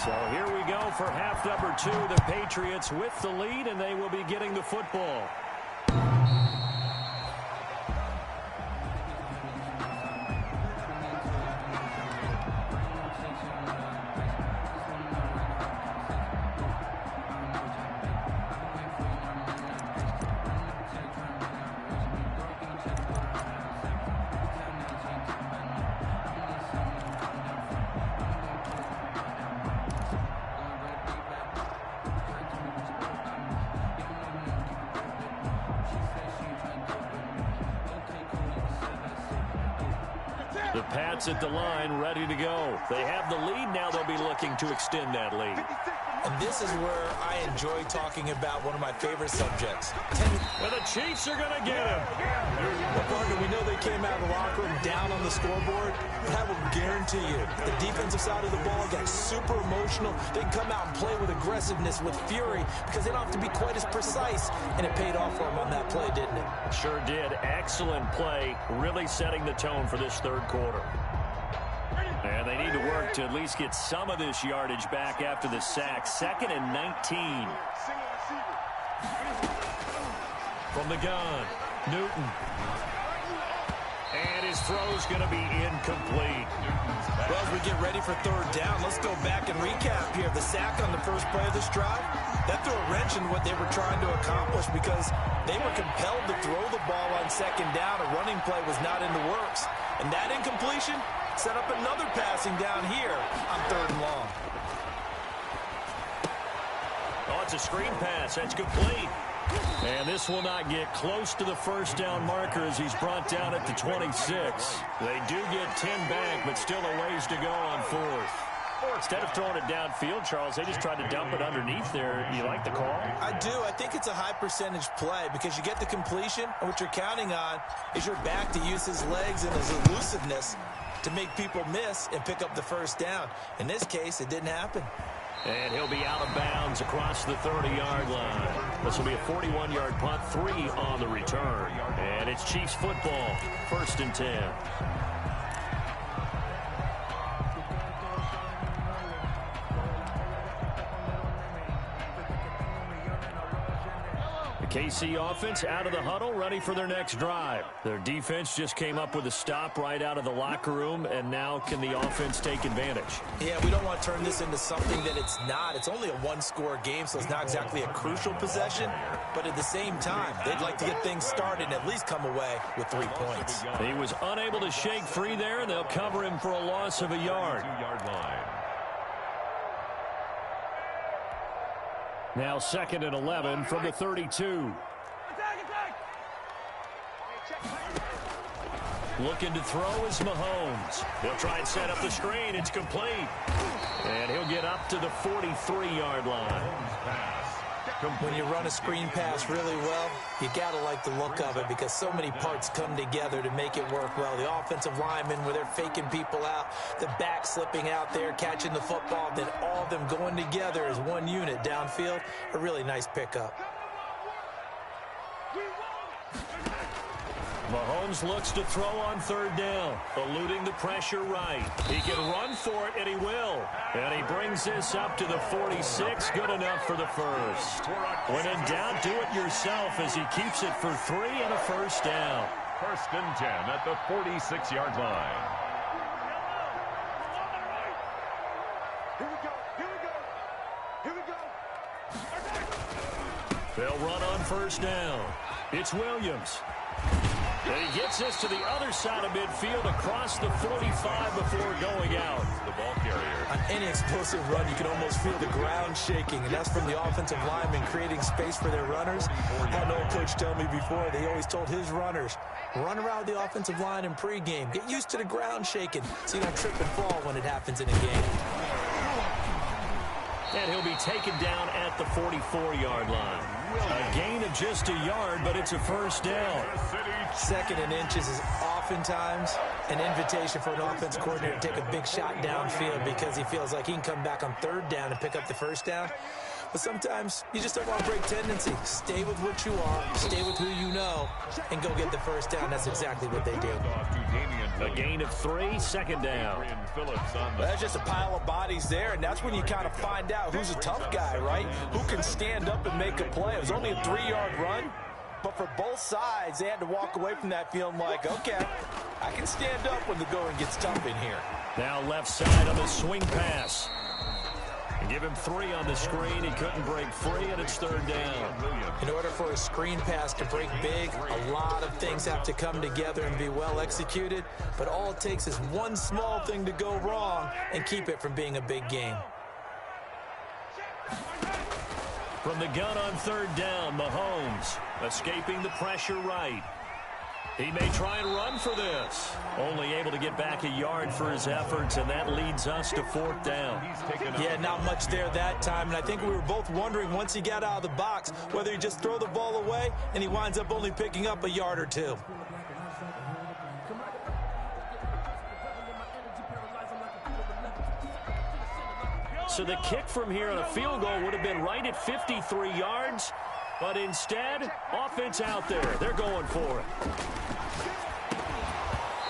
So here we go for half number 2. The Patriots with the lead, and they will be getting the football. The Pats at the line, ready to go. They have the lead now. They'll be looking to extend that lead. And this is where I enjoy talking about one of my favorite subjects. Well, the Chiefs are going to get him. Well, Parker, we know they came out of the locker room down on the scoreboard, but I will guarantee you the defensive side of the ball got super emotional. They can come out and play with aggressiveness, with fury, because they don't have to be quite as precise, and it paid off for them on that play, didn't it? Sure did. Excellent play, really setting the tone for this third quarter. And they need to work to at least get some of this yardage back after the sack. 2nd and 19. From the gun, Newton. And his throw's going to be incomplete. Well, as we get ready for third down, let's go back and recap here. The sack on the first play of this drive, that threw a wrench in what they were trying to accomplish because they were compelled to throw the ball on second down. A running play was not in the works. And that incompletion set up another passing down here on 3rd and long. Oh, it's a screen pass. That's complete. And this will not get close to the first down marker as he's brought down at the 26. They do get 10 back, but still a ways to go on 4th. Instead of throwing it downfield, Charles, they just tried to dump it underneath there. You like the call? I do. I think it's a high percentage play because you get the completion, and what you're counting on is your back to use his legs and his elusiveness to make people miss and pick up the first down. In this case, it didn't happen. And he'll be out of bounds across the 30-yard line. This will be a 41-yard punt, 3 on the return. And it's Chiefs football, 1st and 10. KC offense out of the huddle, ready for their next drive. Their defense just came up with a stop right out of the locker room, and now can the offense take advantage? Yeah, we don't want to turn this into something that it's not. It's only a one-score game, so it's not exactly a crucial possession. But at the same time, they'd like to get things started and at least come away with 3 points. He was unable to shake free there, and they'll cover him for a loss of a yard. Now 2nd and 11 from the 32. Looking to throw is Mahomes. He'll try and set up the screen. It's complete. And he'll get up to the 43-yard line. When you run a screen pass really well, you got to like the look of it because so many parts come together to make it work well. The offensive linemen, where they're faking people out, the back slipping out there, catching the football, then all of them going together as one unit downfield. A really nice pickup. Mahomes looks to throw on 3rd down, eluding the pressure right. He can run for it, and he will. And he brings this up to the 46, good enough for the first. When in doubt, do it yourself as he keeps it for 3 and a first down. 1st and 10 at the 46-yard line. They'll run on 1st down. It's Williams. And he gets this to the other side of midfield across the 45 before going out. The ball carrier. On any explosive run, you can almost feel the ground shaking, and that's from the offensive linemen creating space for their runners. I had an old coach tell me before, they always told his runners, run around the offensive line in pregame. Get used to the ground shaking so you don't trip and fall when it happens in a game. And he'll be taken down at the 44-yard line. A gain of just a yard, but it's a first down. 2nd and inches is oftentimes an invitation for an offense coordinator to take a big shot downfield because he feels like he can come back on 3rd down and pick up the first down. But sometimes you just don't want to break tendency. Stay with what you are, stay with who you know, and go get the first down. That's exactly what they do. A gain of 3, second down. That's just a pile of bodies there, and that's when you kind of find out who's a tough guy, right? Who can stand up and make a play. It was only a 3-yard run, but for both sides, they had to walk away from that feeling like, okay, I can stand up when the going gets tough in here. Now left side on the swing pass. Give him 3 on the screen. He couldn't break free, and it's third down. In order for a screen pass to break big, a lot of things have to come together and be well executed, but all it takes is one small thing to go wrong and keep it from being a big game. From the gun on third down, Mahomes escaping the pressure right. He may try and run for this. Only able to get back a yard for his efforts, and that leads us to fourth down. Yeah, not much there that time, and I think we were both wondering once he got out of the box whether he just throw the ball away, and he winds up only picking up a yard or 2. So the kick from here on a field goal would have been right at 53 yards, but instead, offense out there. They're going for it.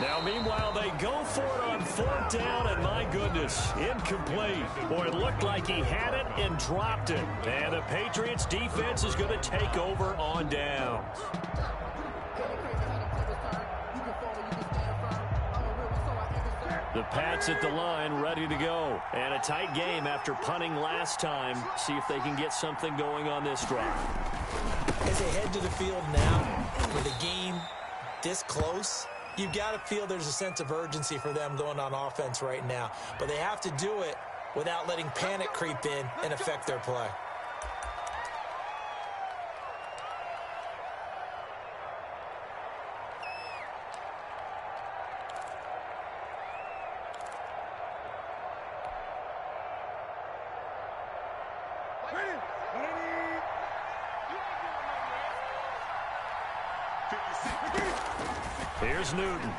Now, meanwhile, they go for it on fourth down, and my goodness, incomplete. Boy, it looked like he had it and dropped it. And the Patriots' defense is going to take over on downs. The Pats at the line, ready to go. And a tight game after punting last time. See if they can get something going on this drive. As they head to the field now, with a game this close, you've got to feel there's a sense of urgency for them going on offense right now. But they have to do it without letting panic creep in and affect their play. Here's Newton.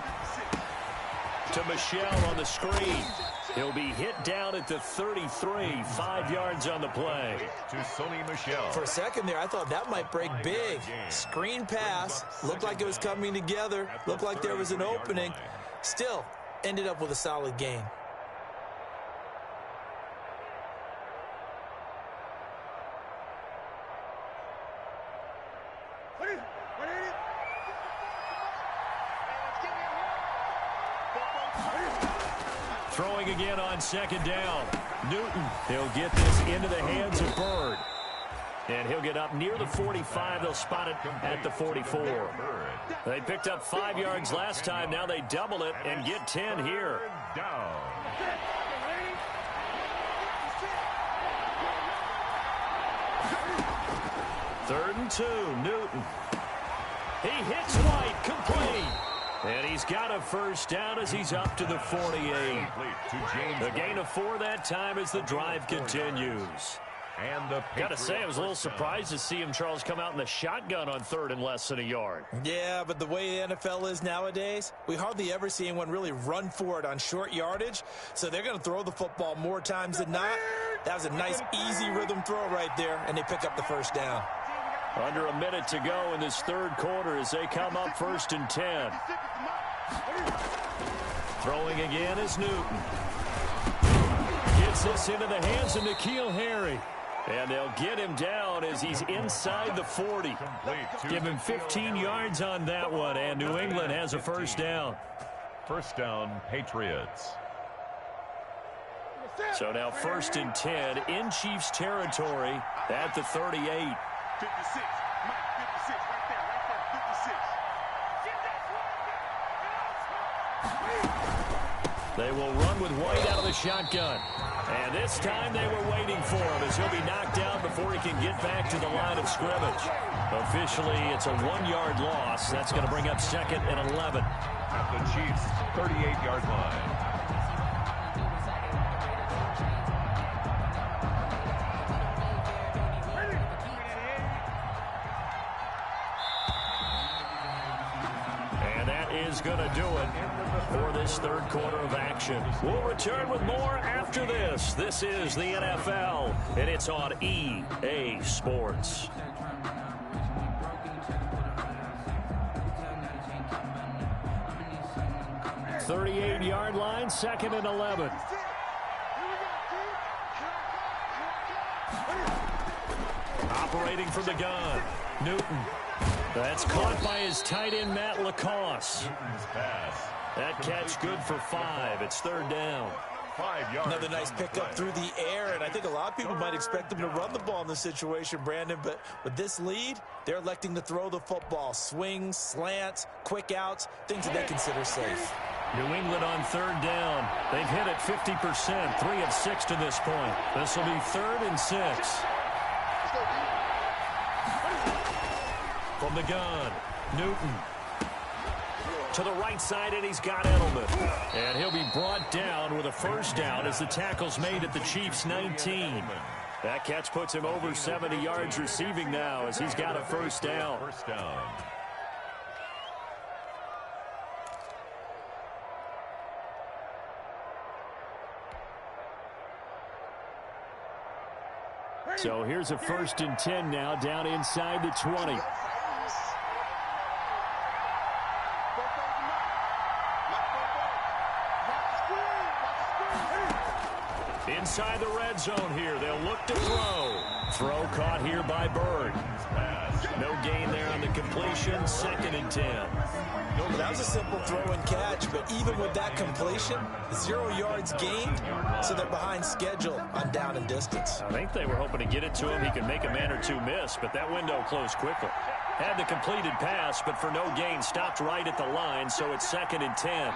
To Michelle on the screen. He'll be hit down at the 33, 5 yards on the play. To Sony Michel. For a second there, I thought that might break big. Screen pass. Looked like it was coming together. Looked like there was an opening. Still, ended up with a solid game. Throwing again on second down. Newton, he'll get this into the hands of Bird. And he'll get up near the 45. They'll spot it at the 44. They picked up 5 yards last time. Now they double it and get 10 here. Third and 2, Newton. He hits White, complete. And he's got a first down as he's up to the 48. A gain of 4 that time as the drive continues. Got to say, I was a little surprised to see him, Charles, come out in the shotgun on third and less than a yard. Yeah, but the way the NFL is nowadays, we hardly ever see anyone really run for it on short yardage. So they're going to throw the football more times than not. That was a nice, easy rhythm throw right there, and they pick up the first down. Under a minute to go in this third quarter as they come up 1st and 10. Throwing again is Newton. Gets this into the hands of N'Keal Harry. And they'll get him down as he's inside the 40. Give him 15 yards on that one, and New England has a first down. First down, Patriots. So now 1st and 10 in Chiefs territory at the 38. 56, Mike, 56, right there, 56. They will run with White out of the shotgun. And this time they were waiting for him as he'll be knocked down before he can get back to the line of scrimmage. Officially, it's a 1-yard loss. That's going to bring up 2nd and 11. At the Chiefs' 38-yard line. is going to do it for this third quarter of action. We'll return with more after this. This is the NFL, and it's on EA Sports. 38-yard line, 2nd and 11. Operating from the gun, Newton. That's caught by his tight end, Matt LaCosse. That catch good for 5. It's 3rd down. 5 yards. Another nice pickup through the air, and I think a lot of people might expect them to run the ball in this situation, Brandon, but with this lead, they're electing to throw the football. Swings, slants, quick outs, things that they consider safe. New England on 3rd down. They've hit it 50%, 3 of 6 to this point. This will be 3rd and 6. From the gun, Newton. To the right side, and he's got Edelman. And he'll be brought down with a 1st down as the tackle's made at the Chiefs' 19. That catch puts him over 70 yards receiving now as he's got a 1st down. First down. So here's a 1st and 10 now, down inside the 20. Inside the red zone here. They'll look to throw. Throw caught here by Bird. No gain there on the completion. 2nd and 10. That was a simple throw and catch, but even with that completion, 0 yards gained, so they're behind schedule on down and distance. I think they were hoping to get it to him. He could make a man or two miss, but that window closed quickly. Had the completed pass, but for no gain, stopped right at the line, so it's 2nd and 10.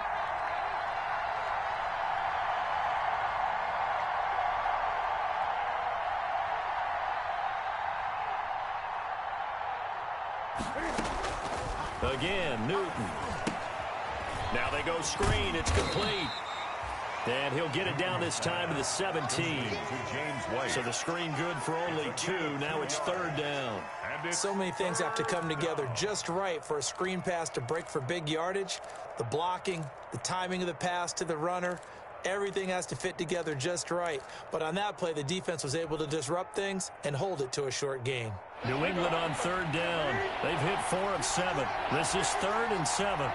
Again, Newton. Now they go screen. It's complete. And he'll get it down this time to the 17. So the screen good for only 2. Now it's 3rd down. So many things have to come together just right for a screen pass to break for big yardage. The blocking, the timing of the pass to the runner, everything has to fit together just right. But on that play, the defense was able to disrupt things and hold it to a short gain. New England on 3rd down. They've hit 4 of 7. This is 3rd and 7.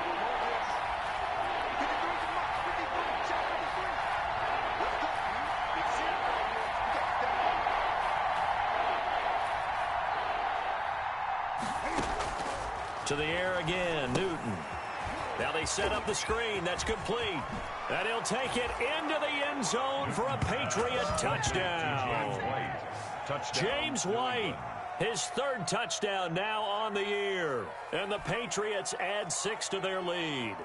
To the air again, Newton. Now they set up the screen. That's complete. And he'll take it into the end zone for a Patriot touchdown. James White, his 3rd touchdown now on the year. And the Patriots add 6 to their lead.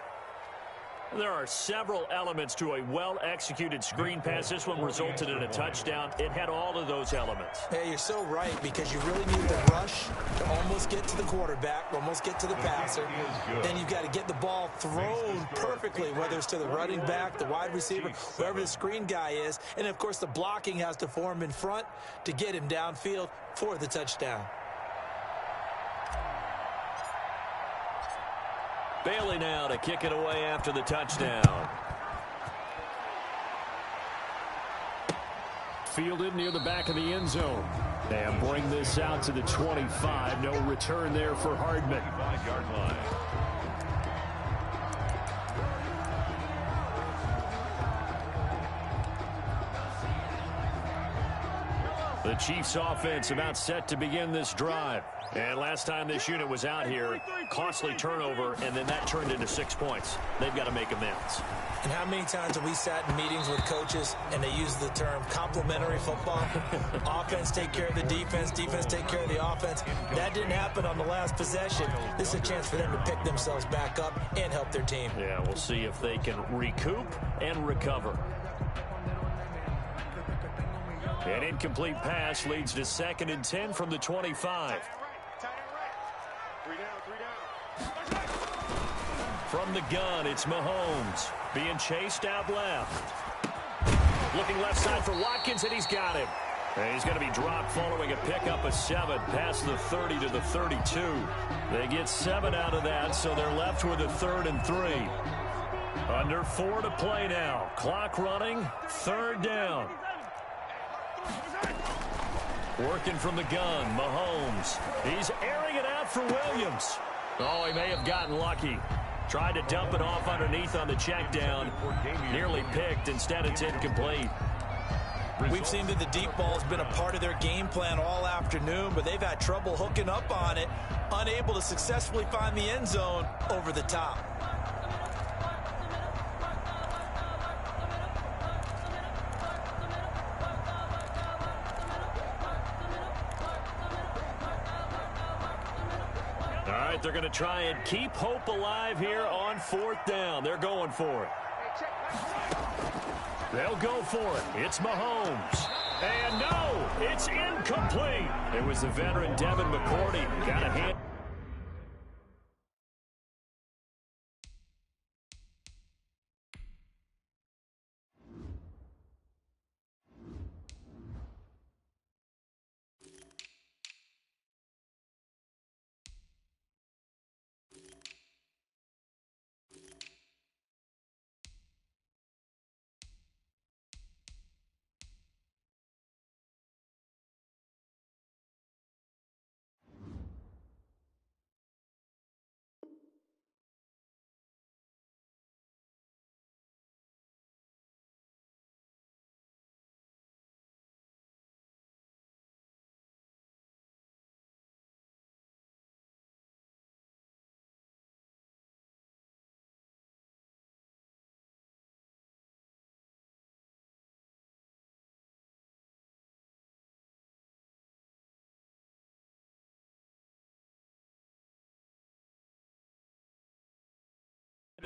There are several elements to a well-executed screen pass. This one resulted in a touchdown. It had all of those elements. Hey, you're so right, because you really need the rush to almost get to the quarterback, almost get to the passer. Then you've got to get the ball thrown perfectly, whether it's to the running back, the wide receiver, whoever the screen guy is. And, of course, the blocking has to form in front to get him downfield for the touchdown. Bailey now to kick it away after the touchdown. Fielded near the back of the end zone. And bring this out to the 25. No return there for Hardman. 5-yard line. The Chiefs offense about set to begin this drive. And last time this unit was out here, costly turnover, and then that turned into 6 points. They've got to make amends. And how many times have we sat in meetings with coaches and they use the term complementary football? Offense take care of the defense, defense take care of the offense. That didn't happen on the last possession. This is a chance for them to pick themselves back up and help their team. Yeah, we'll see if they can recoup and recover. An incomplete pass leads to 2nd and 10 from the 25. From the gun, it's Mahomes. Being chased out left. Looking left side for Watkins, and he's got him. And he's going to be dropped following a pickup of 7 past the 30 to the 32. They get 7 out of that, so they're left with a 3rd and 3. Under 4 to play now. Clock running, 3rd down. Working from the gun, Mahomes. He's airing it out for Williams. Oh, he may have gotten lucky. Tried to dump it off underneath on the check down. Nearly picked. Instead, it's incomplete. We've seen that the deep ball's been a part of their game plan all afternoon, but they've had trouble hooking up on it, unable to successfully find the end zone over the top. All right, they're going to try and keep hope alive here on 4th down. They're going for it. They'll go for it. It's Mahomes. And no, it's incomplete. It was the veteran Devin McCourty. Got a hand.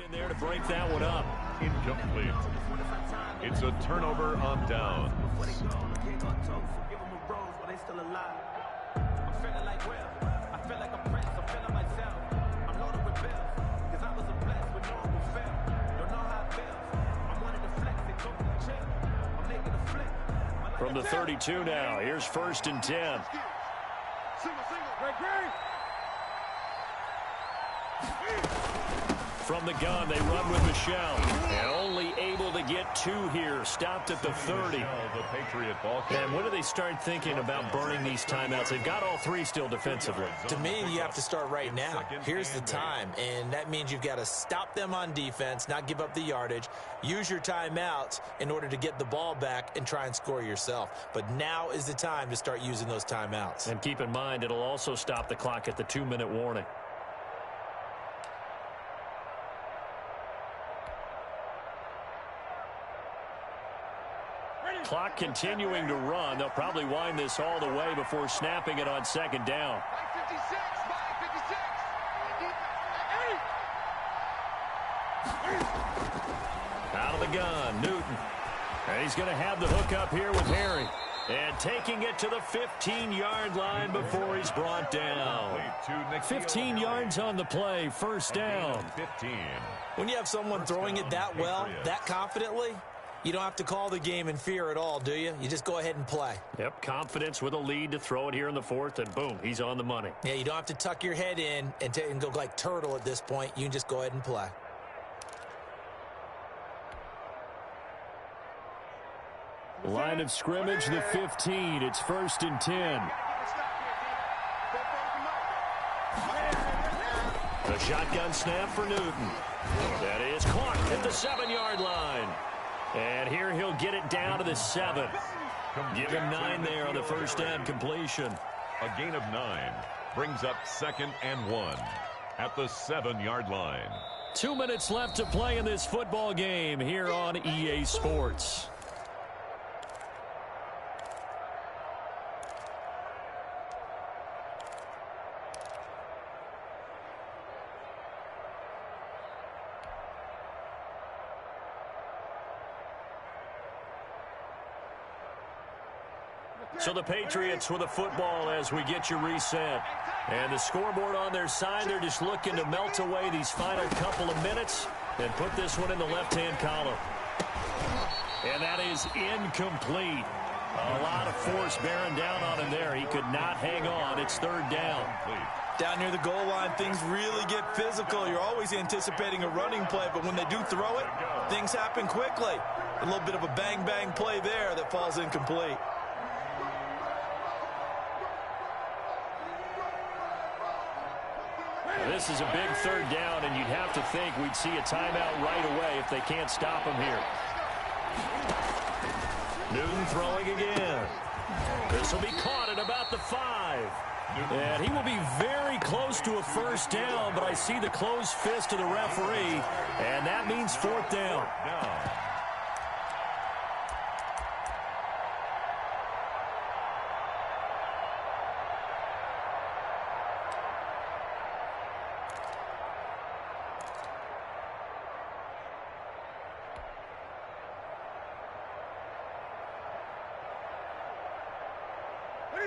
In there to break that one up. Incomplete. It's a turnover on down. From the 32 now, here's 1st and 10. From the gun, they run with Michelle. And only able to get 2 here. Stopped at the 30. And when do they start thinking about burning these timeouts? They've got all 3 still defensively. To me, you have to start right now. Here's the time, and that means you've got to stop them on defense, not give up the yardage, use your timeouts in order to get the ball back and try and score yourself. But now is the time to start using those timeouts. And keep in mind, it'll also stop the clock at the 2-minute warning. Clock continuing to run. They'll probably wind this all the way before snapping it on 2nd down. Out of the gun, Newton. And he's going to have the hook up here with Harry. And taking it to the 15-yard line before he's brought down. 15 yards on the play, 1st down. When you have someone throwing it that well, that confidently, you don't have to call the game in fear at all, do you? You just go ahead and play. Yep, confidence with a lead to throw it here in the 4th, and boom, he's on the money. Yeah, you don't have to tuck your head in and go like turtle at this point. You can just go ahead and play. Line of scrimmage, the 15. It's 1st and 10. The shotgun snap for Newton. That is caught at the 7-yard line. And here he'll get it down to the 7. Give him 9 there on the 1st down completion. A gain of 9 brings up 2nd and 1 at the 7-yard line. 2 minutes left to play in this football game here on EA Sports. So the Patriots with a football as we get you reset. And the scoreboard on their side, they're just looking to melt away these final couple of minutes and put this one in the left-hand column. And that is incomplete. A lot of force bearing down on him there. He could not hang on. It's third down. Down near the goal line, things really get physical. You're always anticipating a running play, but when they do throw it, things happen quickly. A little bit of a bang-bang play there that falls incomplete. This is a big third down, and you'd have to think we'd see a timeout right away if they can't stop him here. Newton throwing again. This will be caught at about the 5. And he will be very close to a first down, but I see the closed fist of the referee, and that means fourth down.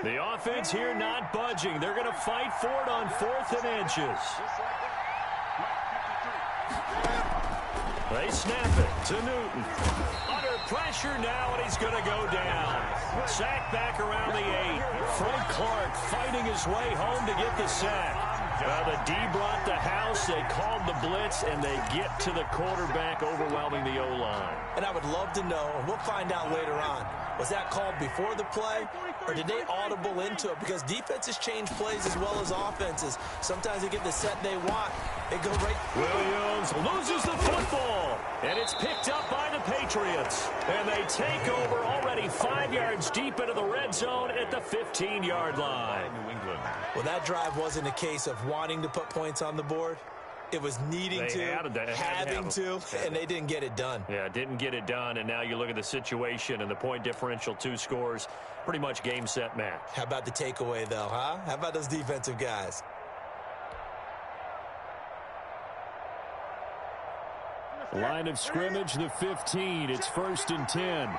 The offense here not budging. They're going to fight for it on 4th and inches. They snap it to Newton. Under pressure now, and he's going to go down. Sack back around the 8. Frank Clark fighting his way home to get the sack. The D brought the house. They called the blitz, and they get to the quarterback, overwhelming the O-line. And I would love to know, and we'll find out later on, was that called before the play, or did they audible into it? Because defenses change plays as well as offenses. Sometimes they get the set they want. They go right. Williams loses the football, and it's picked up by the Patriots. And they take over already 5 yards deep into the red zone at the 15-yard line. New England. Well, that drive wasn't a case of wanting to put points on the board. It was needing having to, and they didn't get it done. Yeah, didn't get it done, and now you look at the situation and the point differential, 2 scores, pretty much game, set, match. How about the takeaway, though, huh? How about those defensive guys? Line of scrimmage, the 15. It's 1st and 10.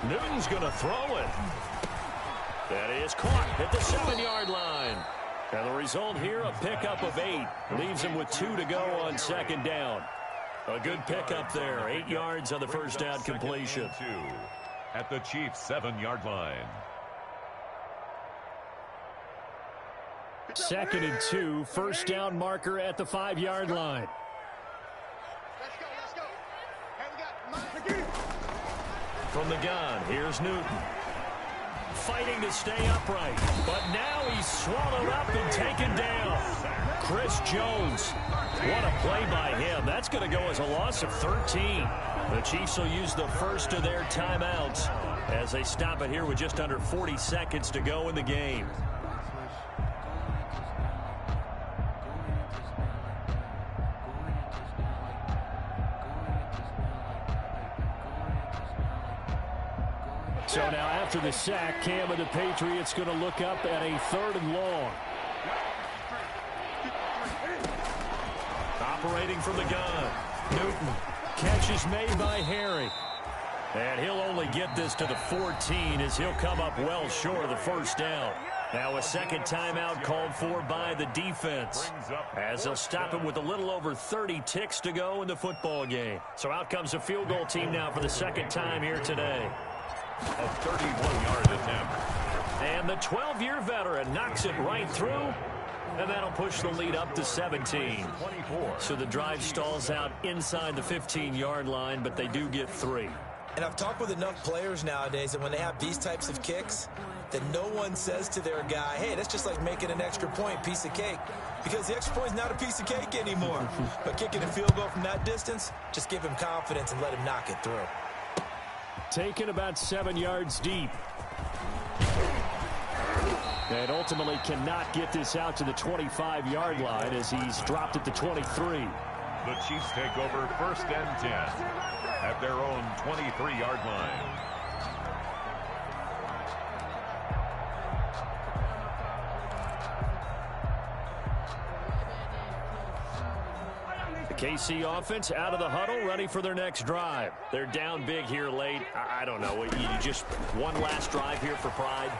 Newton's going to throw it. That is caught at the 7-yard line. And the result here, a pickup of 8. Leaves him with 2 to go on 2nd down. A good pickup there. 8 yards on the first down completion. 2 at the Chiefs' 7-yard line. 2nd and 2. First down marker at the 5-yard line. From the gun, here's Newton. Fighting to stay upright, but now he's swallowed up and taken down. Chris Jones, what a play by him. That's going to go as a loss of 13. The Chiefs will use the first of their timeouts as they stop it here with just under 40 seconds to go in the game. So now after the sack, Cam of the Patriots going to look up at a 3rd and long. Operating from the gun. Newton. Catch is made by Harry. And he'll only get this to the 14 as he'll come up well short of the first down. Now a second timeout called for by the defense as they'll stop him with a little over 30 ticks to go in the football game. So out comes a field goal team now for the second time here today. A 31-yard attempt. And the 12-year veteran knocks it right through. And that'll push the lead up to 17. 24. So the drive stalls out inside the 15-yard line, but they do get 3. And I've talked with enough players nowadays that when they have these types of kicks, that no one says to their guy, hey, that's just like making an extra point, piece of cake. Because the extra point is not a piece of cake anymore. But kicking a field goal from that distance, just give him confidence and let him knock it through. Taken about 7 yards deep. And ultimately cannot get this out to the 25-yard line as he's dropped at the 23. The Chiefs take over 1st and 10 at their own 23-yard line. The KC offense out of the huddle, ready for their next drive. They're down big here late. I don't know. You just one last drive here for pride.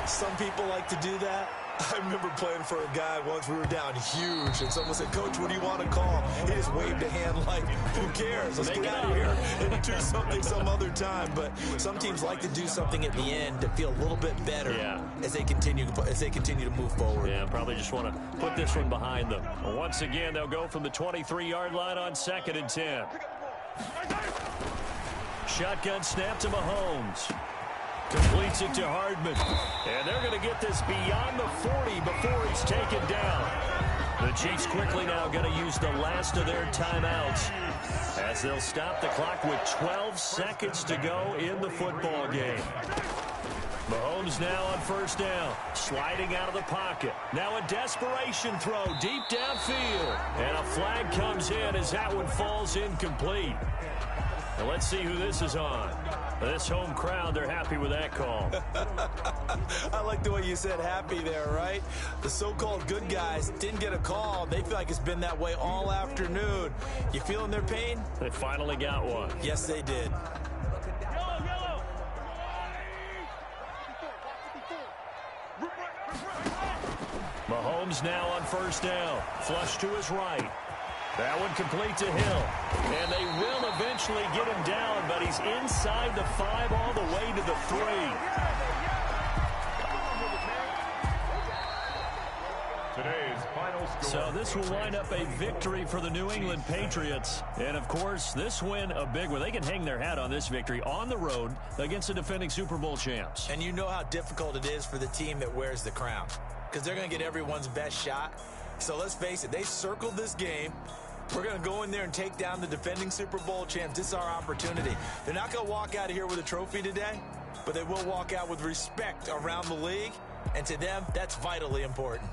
Some people like to do that. I remember playing for a guy once. We were down huge, and someone said, "Coach, what do you want to call?" He just waved a hand like, "Who cares? Let's get out of here and do something some other time." But some teams like to do something at the end to feel a little bit better as they continue to move forward. Yeah, probably just want to put this one behind them. Once again, they'll go from the 23-yard line on 2nd and 10. Shotgun snap to Mahomes. Completes it to Hardman. And they're going to get this beyond the 40 before it's taken down. The Chiefs quickly now going to use the last of their timeouts as they'll stop the clock with 12 seconds to go in the football game. Mahomes now on 1st down, sliding out of the pocket. Now a desperation throw deep downfield. And a flag comes in as that one falls incomplete. Now let's see who this is on. This home crowd, they're happy with that call. I like the way you said happy there, right? The so-called good guys didn't get a call. They feel like it's been that way all afternoon. You feeling their pain? They finally got one. Yes, they did. Mahomes now on 1st down. Flush to his right. That one complete to Hill. And they will eventually get him down, but he's inside the 5 all the way to the 3. Today's final score. So this will wind up a victory for the New England Patriots. And, of course, this win a big one. They can hang their hat on this victory on the road against the defending Super Bowl champs. And you know how difficult it is for the team that wears the crown, because they're going to get everyone's best shot. So let's face it, they circled this game. We're going to go in there and take down the defending Super Bowl champs. This is our opportunity. They're not going to walk out of here with a trophy today, but they will walk out with respect around the league. And to them, that's vitally important.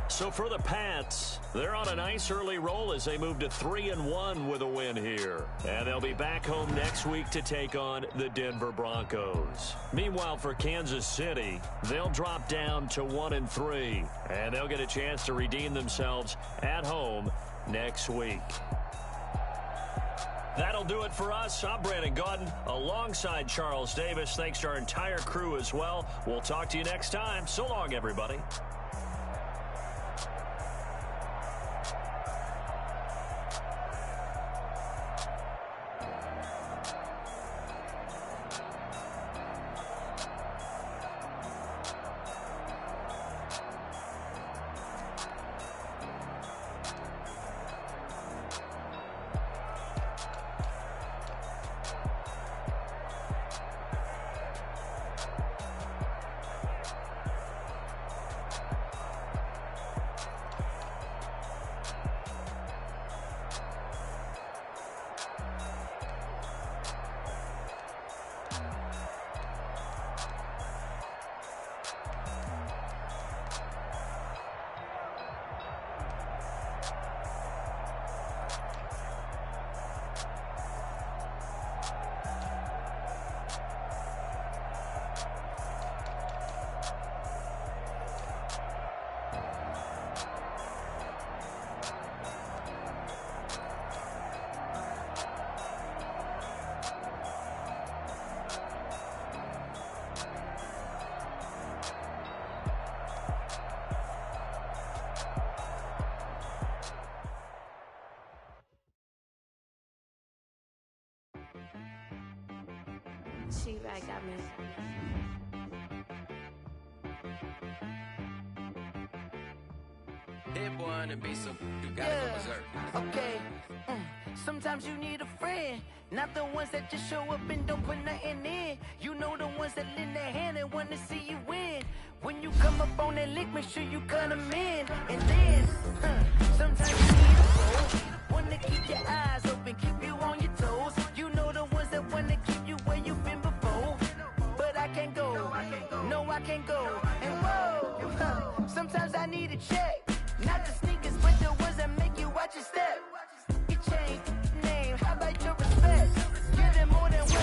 So for the Pats, they're on a nice early roll as they move to 3-1 with a win here. And they'll be back home next week to take on the Denver Broncos. Meanwhile, for Kansas City, they'll drop down to 1-3. And they'll get a chance to redeem themselves at home next week. That'll do it for us. I'm Brandon Gaudin alongside Charles Davis. Thanks to our entire crew as well. We'll talk to you next time. So long, everybody. She right got me. That boy on the beat, so you gotta go berserk. Okay. Sometimes you need a friend, not the ones that just show up and don't put nothing in. You know the ones that lend their hand and want to see you win. When you come up on that lick, make sure you cut them in. And then, sometimes you need a foe, one to keep your eyes open, keep you on your toes. You know the ones that want to keep you where you've been before. But I can't go, no I can't go. And whoa, sometimes I need a check. Not the sneakers, but the ones that make you watch your step. You change name, how about your respect? Give them more than what you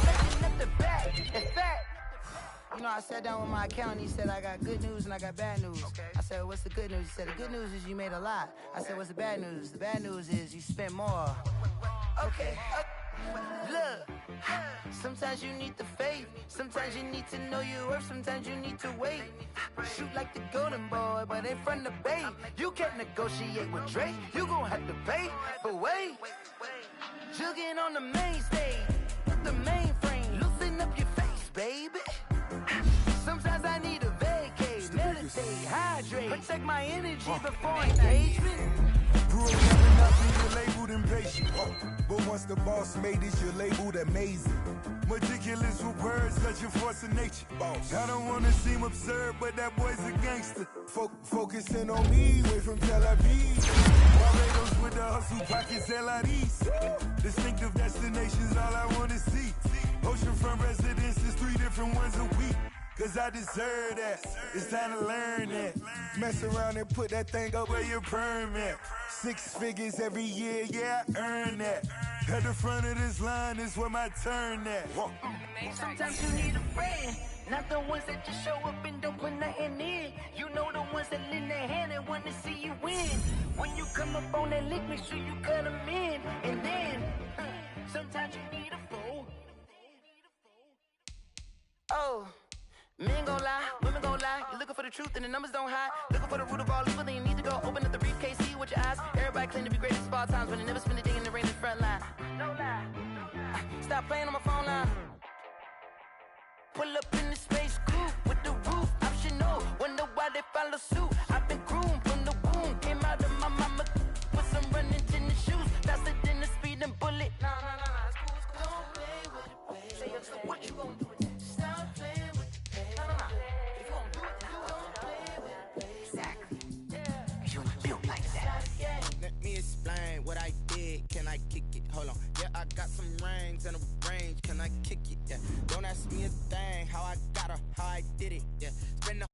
get, looking up the back. In fact, you know, I sat down with my accountant. He said, I got good news and I got bad news. I said, what's the good news? He said, the good news is you made a lot. I said, what's the bad news? The bad news is you spent more. Okay. Look, sometimes you need the faith. Sometimes you need to know your worth. Sometimes you need to wait. Shoot like the golden boy, but in front of Bay. You can't negotiate with Drake. You gon' have to pay. But wait, jugging on the main stage, the mainframe. Loosen up your face, baby. Sometimes I need a vacate, meditate, hydrate, protect my energy before engagement. Grew up coming up and you're labeled impatient. But once the boss made it, you're labeled amazing. Meticulous with words, such a force of nature. I don't wanna seem absurd, but that boy's a gangster. Focusing on me, way from Tel Aviv. Barbados with the hustle, pockets LIDs. Distinctive destinations, all I wanna see. Oceanfront residences, 3 different ones a week. Cause I deserve that, it's time to learn that. Mess around and put that thing up where your permit. 6 figures every year, yeah, I earn that. At the front of this line is where my turn at. Sometimes you need a friend, not the ones that just show up and don't put nothing in. You know the ones that lend their hand and want to see you win. When you come up on that lick, make sure you cut them in. And then, sometimes you need a fool. Oh. Men gon' lie, women gon' lie. You're looking for the truth and the numbers don't hide. Looking for the root of all evil, then you need to go open up the briefcase, see with your eyes. Everybody claim to be greatest of all times, but they never spend a day in the rain in the front line. No lie. Stop playing on my phone line. Pull up in the space coupe with the roof optional. Wonder why they follow suit. I've been groomed from the womb. Came out of my mama with some running tennis shoes. Faster than the speeding bullet. Nah, it's cool, it's cool. Don't play with it, baby. So what you gon' do with that? Stop playing with it. If you don't do it, then don't play with it. Exactly. You built like that. Let me explain what I did. Can I kick it? Hold on. Yeah, I got some rings and a range. Can I kick it? Yeah. Don't ask me a thing. How I got her, how I did it. Yeah. Spend the